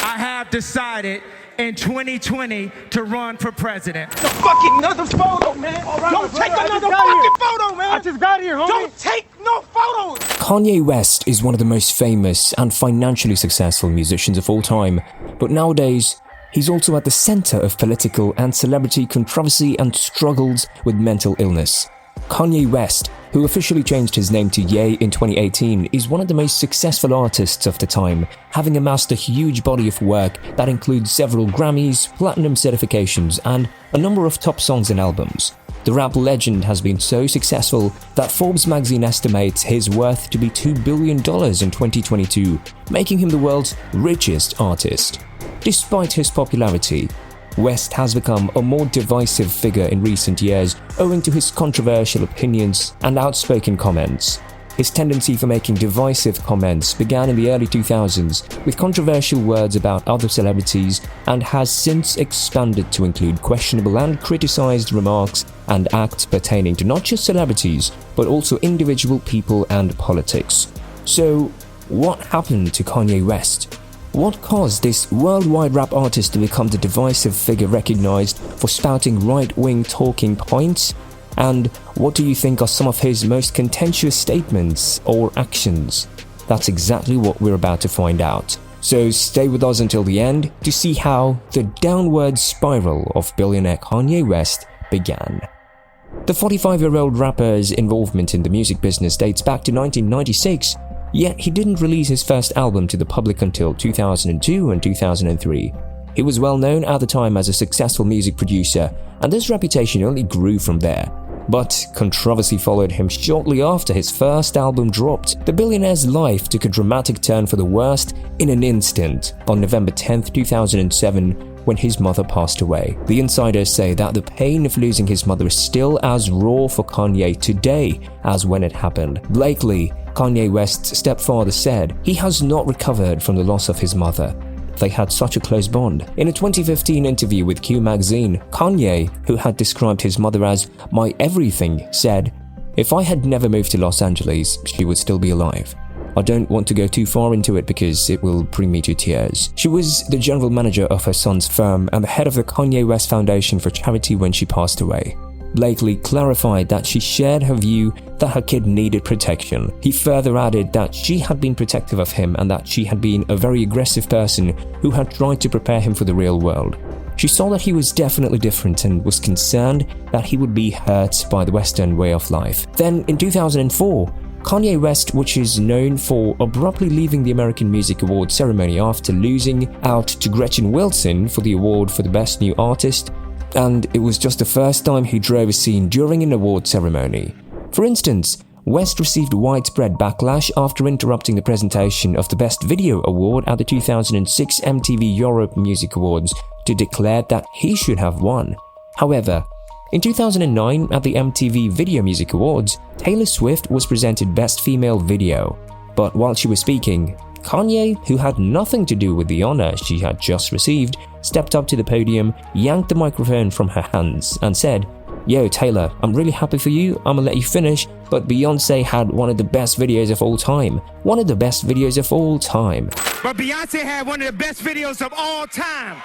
I have decided in 2020 to run for president. The fucking another photo, man. Right, don't take another fucking photo, man. I just got here, homie. Don't take no photos. Kanye West is one of the most famous and financially successful musicians of all time, but nowadays, he's also at the center of political and celebrity controversy and struggles with mental illness. Kanye West, who officially changed his name to Ye in 2018, is one of the most successful artists of the time, having amassed a huge body of work that includes several Grammys, platinum certifications, and a number of top songs and albums. The rap legend has been so successful that Forbes magazine estimates his worth to be $2 billion in 2022, making him the world's richest artist. Despite his popularity, West has become a more divisive figure in recent years owing to his controversial opinions and outspoken comments. His tendency for making divisive comments began in the early 2000s with controversial words about other celebrities and has since expanded to include questionable and criticized remarks and acts pertaining to not just celebrities, but also individual people and politics. So, what happened to Kanye West? What caused this worldwide rap artist to become the divisive figure recognized for spouting right-wing talking points? And what do you think are some of his most contentious statements or actions? That's exactly what we're about to find out. So stay with us until the end to see how the downward spiral of billionaire Kanye West began. The 45-year-old rapper's involvement in the music business dates back to 1996, yet he didn't release his first album to the public until 2002 and 2003. He was well known at the time as a successful music producer, and this reputation only grew from there. But controversy followed him shortly after his first album dropped. The billionaire's life took a dramatic turn for the worst in an instant on November 10, 2007, when his mother passed away. The insiders say that the pain of losing his mother is still as raw for Kanye today as when it happened. Blakely, Kanye West's stepfather, said he has not recovered from the loss of his mother. They had such a close bond. In a 2015 interview with Q magazine, Kanye, who had described his mother as my everything, said, "If I had never moved to Los Angeles, she would still be alive. I don't want to go too far into it because it will bring me to tears." She was the general manager of her son's firm and the head of the Kanye West Foundation for charity when she passed away. Blakely clarified that she shared her view that her kid needed protection. He further added that she had been protective of him and that she had been a very aggressive person who had tried to prepare him for the real world. She saw that he was definitely different and was concerned that he would be hurt by the Western way of life. Then, in 2004, Kanye West, which is known for abruptly leaving the American Music Awards ceremony after losing out to Gretchen Wilson for the award for the Best New Artist, and it was just the first time he drove a scene during an award ceremony. For instance, West received widespread backlash after interrupting the presentation of the Best Video Award at the 2006 MTV Europe Music Awards to declare that he should have won. However, in 2009 at the MTV Video Music Awards, Taylor Swift was presented Best Female Video. But while she was speaking, Kanye, who had nothing to do with the honor she had just received, stepped up to the podium, yanked the microphone from her hands, and said, "Yo, Taylor, I'm really happy for you, I'ma let you finish, but Beyonce had one of the best videos of all time. One of the best videos of all time." But Beyonce had one of the best videos of all time.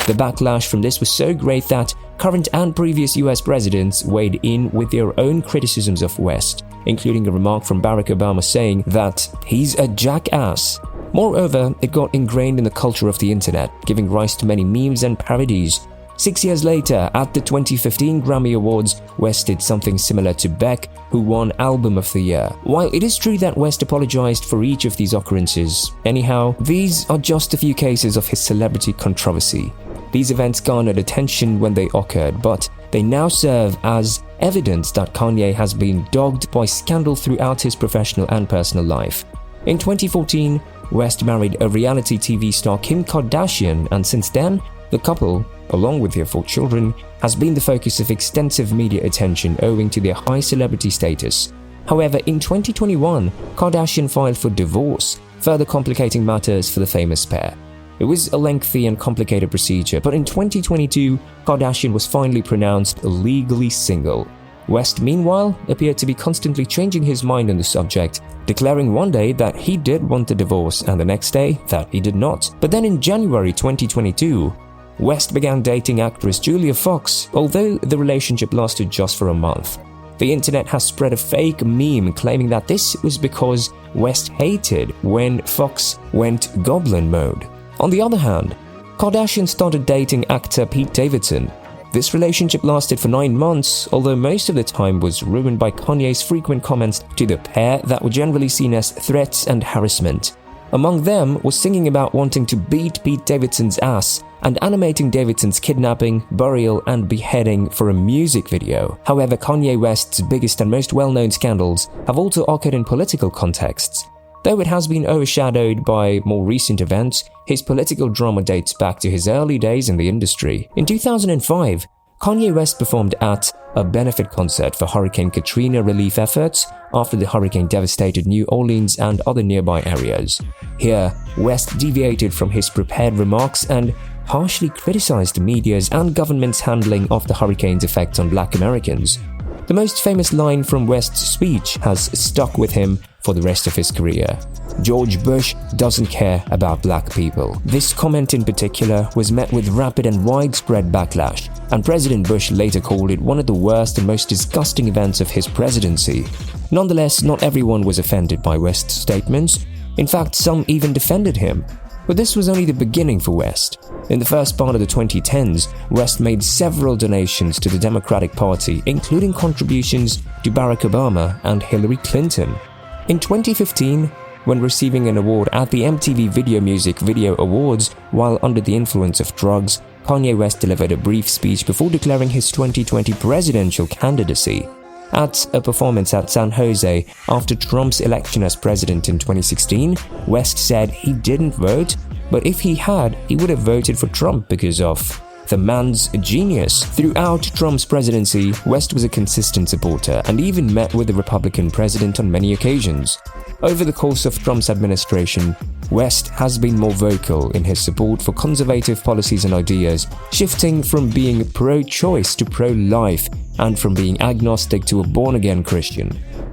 The backlash from this was so great that current and previous US presidents weighed in with their own criticisms of West, including a remark from Barack Obama saying that he's a jackass. Moreover, it got ingrained in the culture of the internet, giving rise to many memes and parodies. 6 years later, at the 2015 Grammy Awards, West did something similar to Beck, who won Album of the Year. While it is true that West apologized for each of these occurrences, anyhow, these are just a few cases of his celebrity controversy. These events garnered attention when they occurred, but they now serve as evidence that Kanye has been dogged by scandal throughout his professional and personal life. In 2014, West married a reality TV star Kim Kardashian, and since then, the couple, along with their 4 children, has been the focus of extensive media attention owing to their high celebrity status. However, in 2021, Kardashian filed for divorce, further complicating matters for the famous pair. It was a lengthy and complicated procedure, but in 2022, Kardashian was finally pronounced legally single. West, meanwhile, appeared to be constantly changing his mind on the subject, declaring one day that he did want a divorce and the next day that he did not. But then in January 2022, West began dating actress Julia Fox, although the relationship lasted just for a month. The internet has spread a fake meme claiming that this was because West hated when Fox went goblin mode. On the other hand, Kardashian started dating actor Pete Davidson. This relationship lasted for 9 months, although most of the time was ruined by Kanye's frequent comments to the pair that were generally seen as threats and harassment. Among them was singing about wanting to beat Pete Davidson's ass and animating Davidson's kidnapping, burial, and beheading for a music video. However, Kanye West's biggest and most well-known scandals have also occurred in political contexts. Though it has been overshadowed by more recent events, his political drama dates back to his early days in the industry. In 2005, Kanye West performed at a benefit concert for Hurricane Katrina relief efforts after the hurricane devastated New Orleans and other nearby areas. Here, West deviated from his prepared remarks and harshly criticized the media's and government's handling of the hurricane's effects on Black Americans. The most famous line from West's speech has stuck with him for the rest of his career. George Bush doesn't care about black people. This comment in particular was met with rapid and widespread backlash, and President Bush later called it one of the worst and most disgusting events of his presidency. Nonetheless, not everyone was offended by West's statements. In fact, some even defended him. But this was only the beginning for West. In the first part of the 2010s, West made several donations to the Democratic Party, including contributions to Barack Obama and Hillary Clinton. In 2015, when receiving an award at the MTV Video Music Video Awards while under the influence of drugs, Kanye West delivered a brief speech before declaring his 2020 presidential candidacy. At a performance at San Jose after Trump's election as president in 2016, West said he didn't vote, but if he had, he would have voted for Trump because of the man's genius. Throughout Trump's presidency, West was a consistent supporter and even met with the Republican president on many occasions. Over the course of Trump's administration, West has been more vocal in his support for conservative policies and ideas, shifting from being pro-choice to pro-life and from being agnostic to a born-again Christian.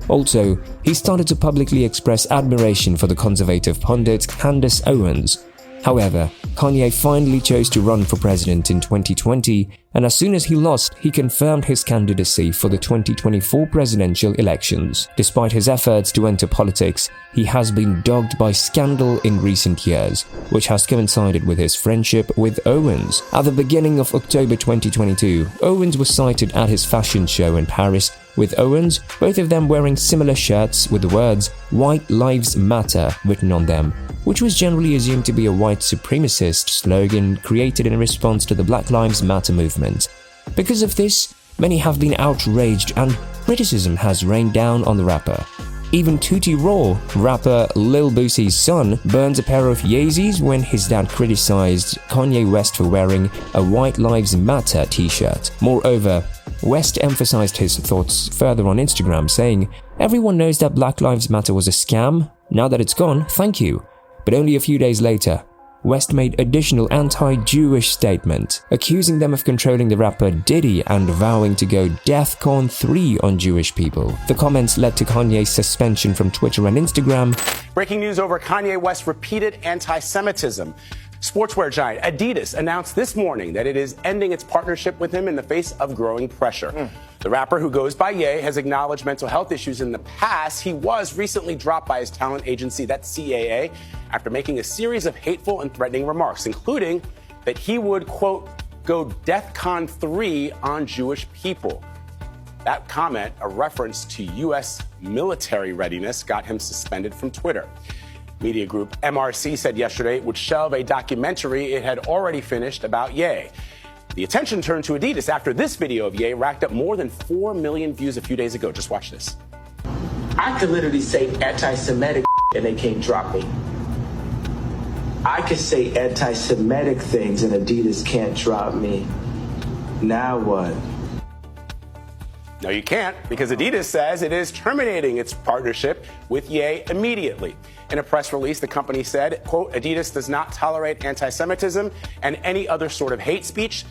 Also, he started to publicly express admiration for the conservative pundit Candace Owens. However, Kanye finally chose to run for president in 2020, and as soon as he lost, he confirmed his candidacy for the 2024 presidential elections. Despite his efforts to enter politics, he has been dogged by scandal in recent years, which has coincided with his friendship with Owens. At the beginning of October 2022, Owens was sighted at his fashion show in Paris with Owens, both of them wearing similar shirts with the words "White Lives Matter" written on them, which was generally assumed to be a white supremacist slogan created in response to the Black Lives Matter movement. Because of this, many have been outraged and criticism has rained down on the rapper. Even Tootie Raw, rapper Lil Boosie's son, burns a pair of YEEZYs when his dad criticized Kanye West for wearing a White Lives Matter t-shirt. Moreover, West emphasized his thoughts further on Instagram, saying, "Everyone knows that Black Lives Matter was a scam. Now that it's gone, thank you." But only a few days later, West made additional anti-Jewish statement, accusing them of controlling the rapper Diddy and vowing to go DEFCON 3 on Jewish people. The comments led to Kanye's suspension from Twitter and Instagram. Breaking news over Kanye West's repeated anti-Semitism. Sportswear giant Adidas announced this morning that it is ending its partnership with him in the face of growing pressure. The rapper, who goes by Ye, has acknowledged mental health issues in the past. He was recently dropped by his talent agency, that's CAA, after making a series of hateful and threatening remarks, including that he would, quote, go DEFCON 3 on Jewish people. That comment, a reference to U.S. military readiness, got him suspended from Twitter. Media group MRC said yesterday it would shelve a documentary it had already finished about Ye. The attention turned to Adidas after this video of Ye racked up more than 4 million views a few days ago. Just watch this. I could literally say antisemitic and they can't drop me. I could say anti-Semitic things and Adidas can't drop me. Now what? No, you can't, because Adidas says it is terminating its partnership with Ye immediately. In a press release, the company said, quote, Adidas does not tolerate anti-Semitism and any other sort of hate speech.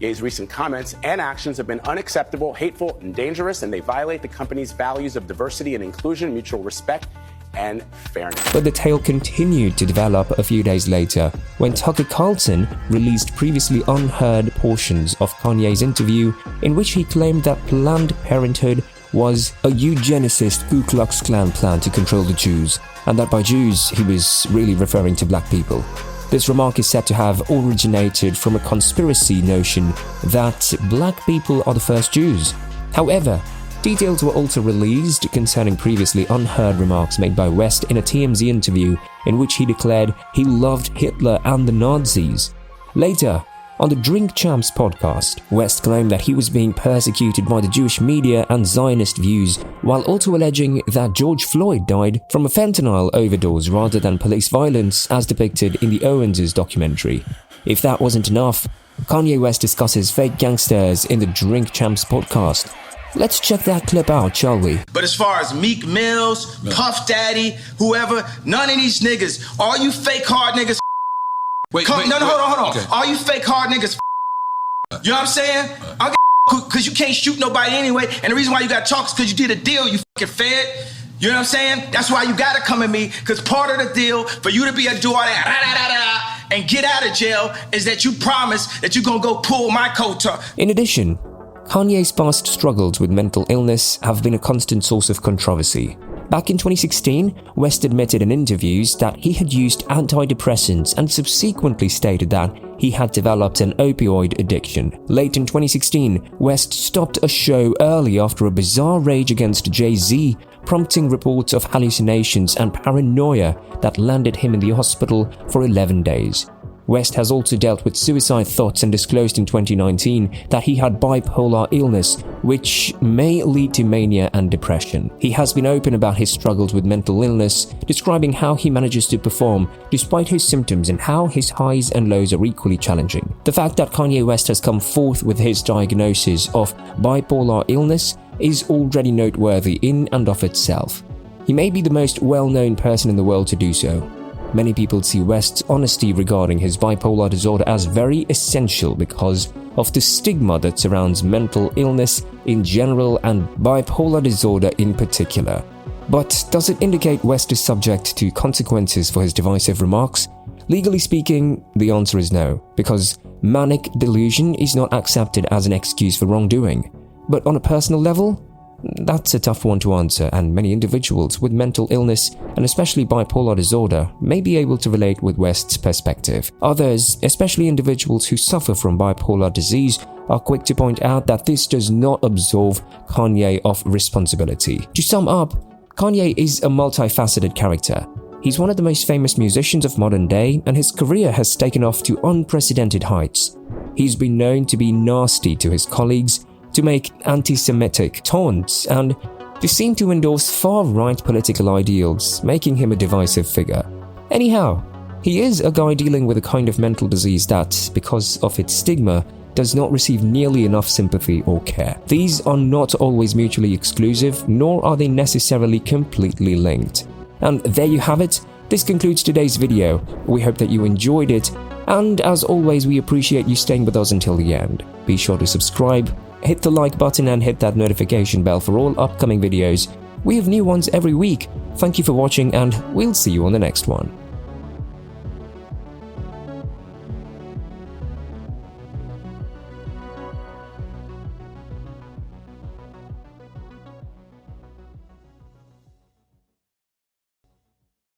Ye's recent comments and actions have been unacceptable, hateful, and dangerous, and they violate the company's values of diversity and inclusion, mutual respect, and fairness. But the tale continued to develop a few days later when Tucker Carlson released previously unheard portions of Kanye's interview in which he claimed that Planned Parenthood was a eugenicist Ku Klux Klan plan to control the Jews, and that by Jews he was really referring to black people. This remark is said to have originated from a conspiracy notion that black people are the first Jews. However, details were also released concerning previously unheard remarks made by West in a TMZ interview in which he declared he loved Hitler and the Nazis. Later, on the Drink Champs podcast, West claimed that he was being persecuted by the Jewish media and Zionist views, while also alleging that George Floyd died from a fentanyl overdose rather than police violence as depicted in the Owens' documentary. If that wasn't enough, Kanye West discusses fake gangsters in the Drink Champs podcast. Let's check that clip out, shall we? But as far as Meek Mills, Puff Daddy, whoever, none of these niggas, all you fake hard niggas. Hold on. Okay. All you fake hard niggas. You know what I'm saying? I because you can't shoot nobody anyway, and the reason why you got talk is because you did a deal, you fucking fed. You know what I'm saying? That's why you gotta come at me, because part of the deal for you to be a do all that and get out of jail is that you promise that you're gonna go pull my coat up. In addition, Kanye's past struggles with mental illness have been a constant source of controversy. Back in 2016, West admitted in interviews that he had used antidepressants and subsequently stated that he had developed an opioid addiction. Late in 2016, West stopped a show early after a bizarre rage against Jay-Z, prompting reports of hallucinations and paranoia that landed him in the hospital for 11 days. West has also dealt with suicide thoughts and disclosed in 2019 that he had bipolar illness, which may lead to mania and depression. He has been open about his struggles with mental illness, describing how he manages to perform despite his symptoms and how his highs and lows are equally challenging. The fact that Kanye West has come forth with his diagnosis of bipolar illness is already noteworthy in and of itself. He may be the most well-known person in the world to do so. Many people see West's honesty regarding his bipolar disorder as very essential because of the stigma that surrounds mental illness in general and bipolar disorder in particular. But does it indicate West is subject to consequences for his divisive remarks? Legally speaking, the answer is no, because manic delusion is not accepted as an excuse for wrongdoing. But on a personal level, that's a tough one to answer, and many individuals with mental illness, and especially bipolar disorder, may be able to relate with West's perspective. Others, especially individuals who suffer from bipolar disease, are quick to point out that this does not absolve Kanye of responsibility. To sum up, Kanye is a multifaceted character. He's one of the most famous musicians of modern day, and his career has taken off to unprecedented heights. He's been known to be nasty to his colleagues, to make antisemitic taunts, and to seem to endorse far-right political ideals, making him a divisive figure. Anyhow, he is a guy dealing with a kind of mental disease that, because of its stigma, does not receive nearly enough sympathy or care. These are not always mutually exclusive, nor are they necessarily completely linked. And there you have it. This concludes today's video. We hope that you enjoyed it, and as always, we appreciate you staying with us until the end. Be sure to subscribe, hit the like button and hit that notification bell for all upcoming videos. We have new ones every week. Thank you for watching, and we'll see you on the next one.